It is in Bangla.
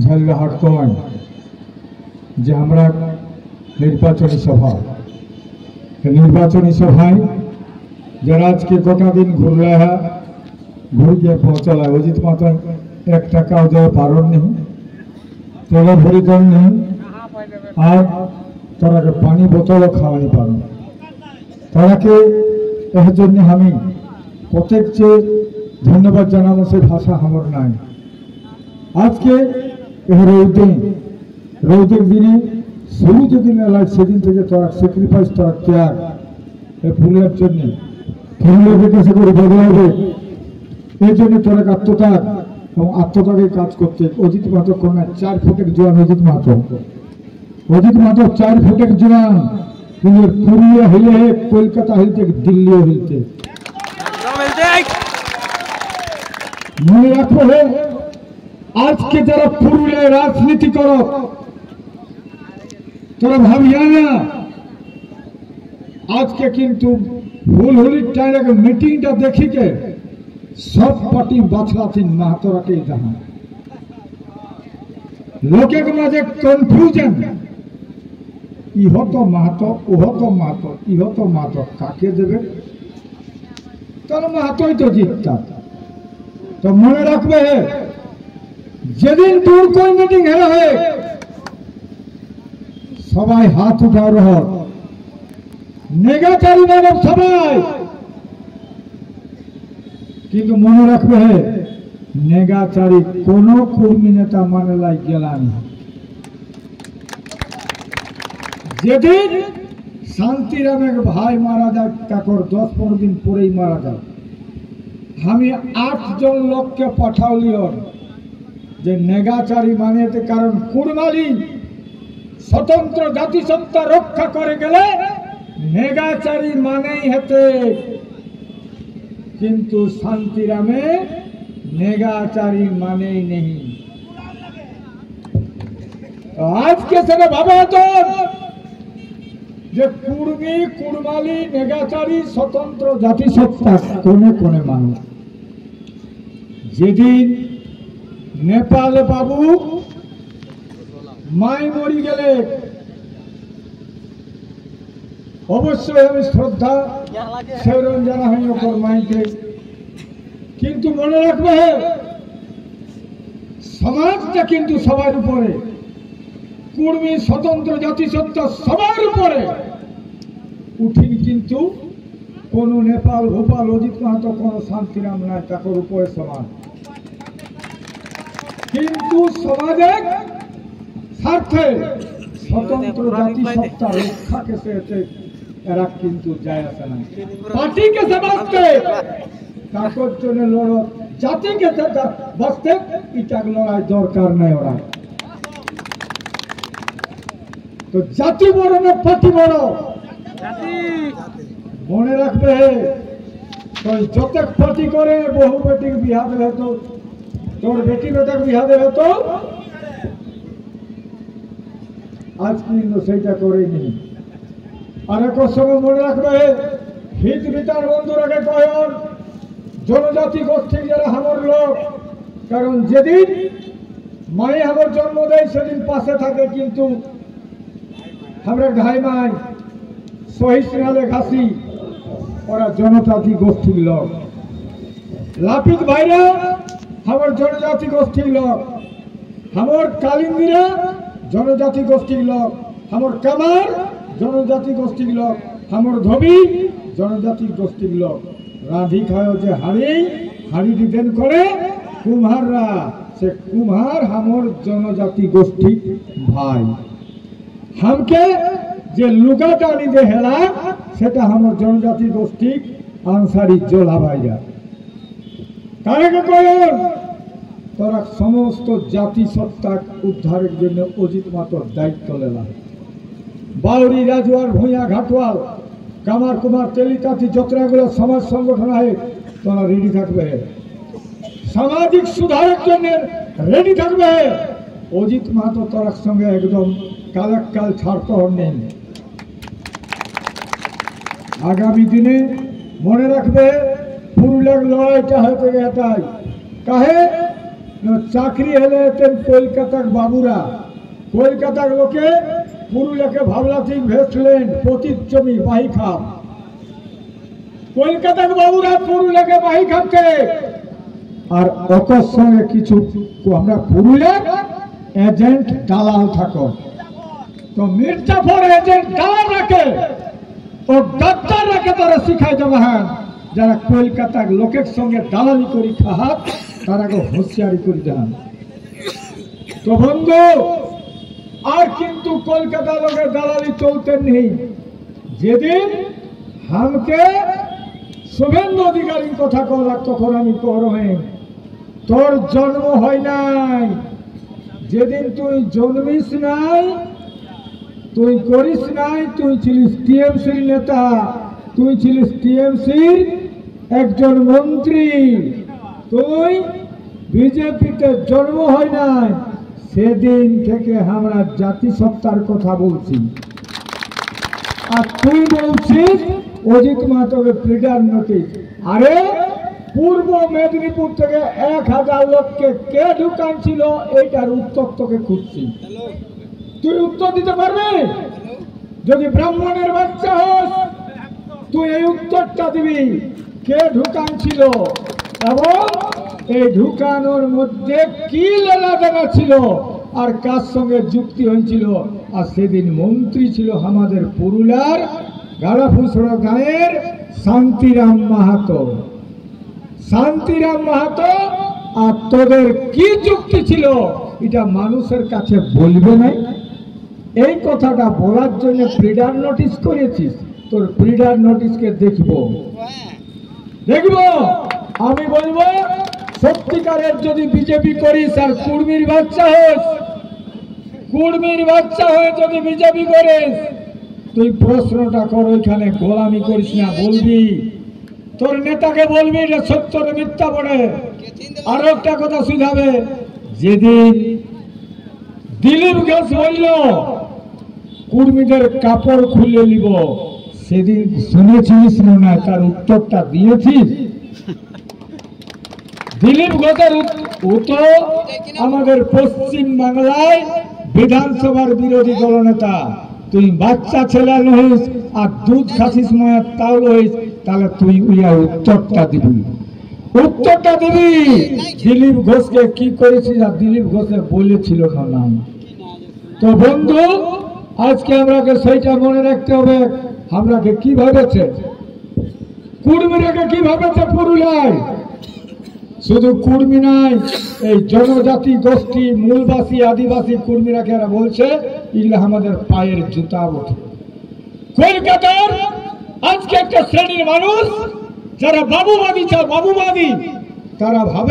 ঝালহাট কমায় যে আমরা নির্বাচনী সভায় যারা আজকে গোটা দিন ঘুরলে ঘুরে গিয়ে পৌঁছাল অজিত মাতা 1 টাকাও দেওয়া পারণ নেই, তোলা ভরিকর নেই, আর তারাকে পানি বোতলও খাওয়ানি পারণ। তারাকে এর জন্য আমি প্রত্যেককে ধন্যবাদ জানাবো, সে ভাষা আমার নাই। আজকে রৌদের দিনে শুরু যেদিন এলায় সেদিন থেকে তারা স্যাক্রিফাইস, তারা ত্যাগ ফুলের জন্য ফুলের কাছে করে বদলাবে, এই জন্য তারা আত্মত্যাগ এবং আত্মত্যাগের কাজ করতে। অজিত মাহাতো কোন 4 ফুটের জোয়ান অজিত মাহাতো 4 ফুটের জোয়ান, কিন্তু পুরুলিয়া হিলে কলকাতা হিলতে, দিল্লিও হিলতে। মনে রাখো আজকে যারা পুরুলিয়ায় রাজনীতি করো তোরা ভাবিয়া না, আজকে কিন্তু হুলহুলির টাইম মিটিংটা দেখিকে সব পার্টি বাছলাতিন মাহাতোরাকে জানা লোকের মাঝে কনফিউশন, ইহত মাহাতো ওহত মাহাতো, ইহত মাহাতো কাকে দেবে, তাহলে মাহাতোই তো জিততা। তো মনে রাখবে যেদিন তোর কোন মিটিং হয়ে সবাই হাত উঠাও রহ, নেগাচারী মানব সবাই, কিন্তু মনে রাখবে নেগাচারী কোন কর্মী নেতা মানে লাই গেলানি। যেদিন শান্তিরামের ভাই মারা যায় তারপর 10-15 দিন পরেই মারা যায়, আমি 8 জন লোককে পাঠালিও যে নেগাচারী মানেতে, কারণ কুরমালি স্বতন্ত্র জাতিসত্তা রক্ষা করে গেলে নেগাচারী মানেই হেতে, কিন্তু শান্তিরামে নেগাচারী মানেই নেই। আজকে সেটা ভাবা তো যে কুর্মী কুরমালি নেগাচারী স্বতন্ত্র জাতিসত্তা কোনে কোনে মানুষ। যেদিন নেপাল বাবু মাই মরি গেলে অবশ্যই আমি শ্রদ্ধা সেরকম জানা হয় ওপর মাইকে, কিন্তু মনে রাখবে সমাজটা কিন্তু সবার উপরে, কুর্মী স্বতন্ত্র জাতিসত্তা সবার উপরে উঠিন, কিন্তু কোন নেপাল ভোপাল অজিত মাহাতো কোন শান্তিরাম নাই তাকে উপরে সমান, কিন্তু সমাজের স্বার্থে স্বতন্ত্র জাতিসত্তা রক্ষাকে চেয়েছে এরা কিন্তু যায় আসে না। পার্টিকে বাঁচতে তার জন্য লড়, জাতিকে বাঁচতে এটা লড়াই দরকার নাই। ওরা তো জাতি বড় না পার্টি বড়, মনে রাখবে যত পার্টি করে বহু বেটির বিহা দেবে, তো তোর বেটি বেটার বিহা দেবে, তো আজ কিন্তু সেইটা করেনি। আর এক সময় মনে রাখবে হিত বিতার বন্ধুরাকে কয়ন জনজাতি গোষ্ঠী যারা আমার লোক, কারণ যেদিন মায়ে আমার জন্ম দেয় সেদিন পাশে থাকে, কিন্তু আমরা ঘাই মাই সহিষ্ণালে ঘাসি, ওরা জনজাতি গোষ্ঠীর লোক। লাপিত ভাইরা আমার জনজাতি গোষ্ঠীর লোক, আমার কালিন্দিরা জনজাতি গোষ্ঠীর লোক, আমার কামার জনজাতি গোষ্ঠীর লোক, আমার ধবি জনজাতি গোষ্ঠীর লোক। রাধি খায় যে হাড়ি দিতেন করে কুম্হাররা, সে কুম্হার আমার জনজাতি গোষ্ঠী ভাই। হামকে যে লুকাটা নিতে হেলা সেটা আমার জনজাতি গোষ্ঠী আনসারি জোলা ভাইরা। তারাকে কয়ন তোরা সমস্ত জাতিসত্তা উদ্ধারের জন্য অজিত মাহাতোর দায়িত্ব নিলাম। বাউরি রাজওয়ার ভূঁইয়া ঘাটওয়াল কামার কুমার তেলিকাতি যতগুলো সমাজ সংগঠন আছে তোরা রেডি থাকবে, সামাজিক সুধারের জন্য রেডি থাকবে। অজিত মাহাতো তোর সঙ্গে একদম কাল ছাড়তে নেই। আগামী দিনে মনে রাখবে পুরুলিয়ার লড়াইটা হতে এটাই কাহে চাকরি হলে কলকাতার বাবুরা, কলকাতার লোকে পুরুলিয়াকে ভাবলাতি ভেসলেন পতিত জমি বাহি খাপ, কলকাতার বাবুরা পুরুলিয়াকে বাহি খাচ্ছে। আর অকর সঙ্গে কিছু আমরা পুরুলিয়ার এজেন্ট দালাল থাকো, তো মির্জাফর এজেন্ট দালাল রাখে ও গাদ্দার রাখে, তারা শিখাই দেওয়া হয় যারা কলকাতার লোকের সঙ্গে দালালি করি খাহাত তারাকে হুঁশিয়ারি করে দেন। তো বন্ধু, আর কিন্তু কলকাতা লোকের দালালি চলতে নেই। যেদিন হামকে শুভেন্দু অধিকারীর কথা করা তখন আমি করবে, তোর জন্ম হয় নাই, যেদিন তুই জন্মিস নাই, তুই করিস নাই, তুই ছিলিস টিএমসির নেতা, তুই ছিলিস টিএমসির একজন মন্ত্রী, তুই বিজেপিতে জন্ম হয় নাই, সেদিন থেকে আমরা জাতিসত্তার কথা বলছি। আর তুই বলছিস অজিত মাহাতোকে ফ্রিডার নোটিশ। আরে পূর্ব মেদিনীপুর থেকে 1000 লোককে কে ঢুকানছিল, এইটার উত্তর তোকে খুঁজছি। তুই উত্তর দিতে পারবি? যদি ব্রাহ্মণের বাচ্চা হোস তুই এই উত্তরটা দিবি, কে ঢুকানছিল এবং এই ঢুকানোর মধ্যে কি লেনাদেনা ছিল আর কার সঙ্গে যুক্তি হয়েছিল। আর সেদিন মন্ত্রী ছিল আমাদের পুরুলিয়ার গাড়াফুসড়া গাঁয়ের শান্তিরাম মাহাতো। শান্তিরাম মাহাতো আর তোদের কি যুক্তি ছিল এটা মানুষের কাছে বলবে না। এই কথাটা বলার জন্য ফ্রিডার নোটিশ করেছিস, তোর ফ্রিডার নোটিশকে দেখবো। আমি বলবো সত্যিকারের যদি বিজেপি করিস আর কুর্মীর বাচ্চা হোস, কুর্মীর বাচ্চা হয়ে যদি বিজেপি করিস, তুই প্রশ্নটা কর, ওইখানে গোলামি করিস না। বলবি তোর নেতাকে বলবি যে সত্যরে মিথ্যা পড়ে। আর একটা কথা শুধাবে, যেদিন দিলীপ ঘোষ বলল কুর্মীদের কাপড় খুলে নিব, সেদিন শুনেছিস না? তার উত্তরটা দিয়েছিস? দিলীপ ঘোষের উত্তর আমাদের পশ্চিম বাংলায় বিধানসভার বিরোধী দলনেতা। তুই বাচ্চা ছেলে নহিস আর দুধ খাসিস মায়ের তাও হইস, তাহলে তুই উইয়া উত্তরটা দিবি, উত্তরটা দিবি। দিলীপ ঘোষকে কি করেছিস আর দিলীপ ঘোষের বলেছিল না নাম। তো বন্ধু, আজকে আমরাকে সেইটা মনে রাখতে হবে। আমরাকে কি ভেবেছে কুর্মীরাকে, কি ভেবেছে পুরুলিয়ায়? শুধু কুর্মী নাই, এই জনজাতি গোষ্ঠী মূলবাসী আদিবাসী কুর্মীরাকে এরা বলছে এগুলো আমাদের পায়ের জুতা ওঠে। কলকাতার আজকে একটা শ্রেণীর মানুষ যারা বাবুবাদী তারা ভাবে